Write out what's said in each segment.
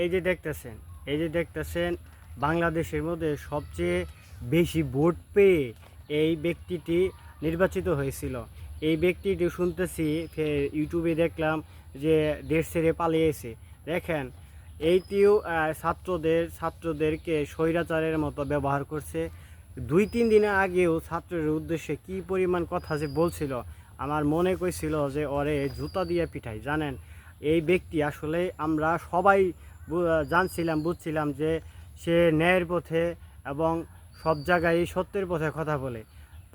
এই যে দেখতেছেন বাংলাদেশের মধ্যে সবচেয়ে বেশি ভোট পেয়ে এই ব্যক্তিটি নির্বাচিত হয়েছিল। এই ব্যক্তিটি শুনতেছি ইউটিউবে দেখলাম যে দেশ ছেড়ে পালিয়েছে। দেখেন এইটিও ছাত্রদেরকে স্বৈরাচারের মতো ব্যবহার করছে। 2-3 দিন আগেও ছাত্রের উদ্দেশ্যে কি পরিমাণ কথা যে বলছিল, আমার মনে কইছিল যে ওরে জুতা দিয়ে পিঠাই। জানেন, এই ব্যক্তি আসলে আমরা সবাই বুঝছিলাম যে সে ন্যায়ের পথে এবং সব জায়গায় সত্যের পথে কথা বলে।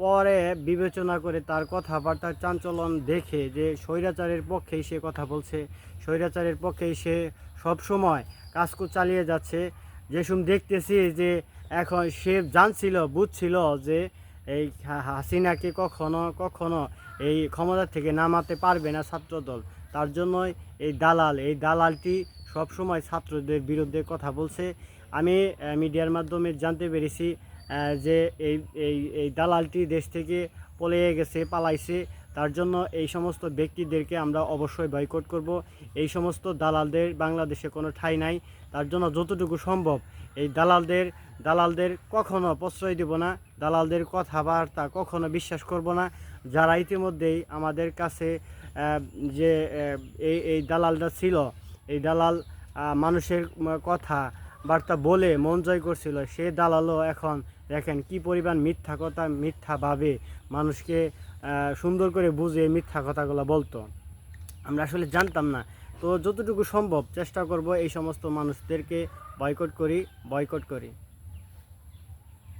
পরে বিবেচনা করে তার কথাবার্তার চাঞ্চলন দেখে যে স্বৈরাচারের পক্ষেই সে কথা বলছে, স্বৈরাচারের পক্ষেই সে সবসময় কাজ চালিয়ে যাচ্ছে। যেসব দেখতেছি যে এখন সে বুঝছিল যে এই হাসিনাকে কখনো এই ক্ষমতা থেকে নামাতে পারবে না ছাত্রদল। তার জন্যই এই দালালটি সবসময় ছাত্রদের বিরুদ্ধে কথা বলছে। আমি মিডিয়ার মাধ্যমে জানতে পেরেছি যে এই দালালটি দেশ থেকে পালাইছে। তার জন্য এই সমস্ত ব্যক্তিদেরকে আমরা অবশ্যই বয়কট করব। এই সমস্ত দালালদের বাংলাদেশে কোনো ঠাঁই নাই। তার জন্য যতটুকু সম্ভব এই দালালদের কখনো প্রশ্রয় দেব না, দালালদের কথাবার্তা কখনো বিশ্বাস করব না। যারা ইতিমধ্যেই আমাদের কাছে যে এই দালালটা ছিল, এই দালাল মানুষের কথাবার্তা বলে মন জয় করছিল, সে দালালও এখন দেখেন কি পরিমাণ মিথ্যাভাবে মানুষকে সুন্দর করে বুঝিয়ে মিথ্যা কথাগুলো বলতো। আমরা আসলে জানতাম না। তো যতটুকু সম্ভব চেষ্টা করব এই সমস্ত মানুষদেরকে বয়কট করি।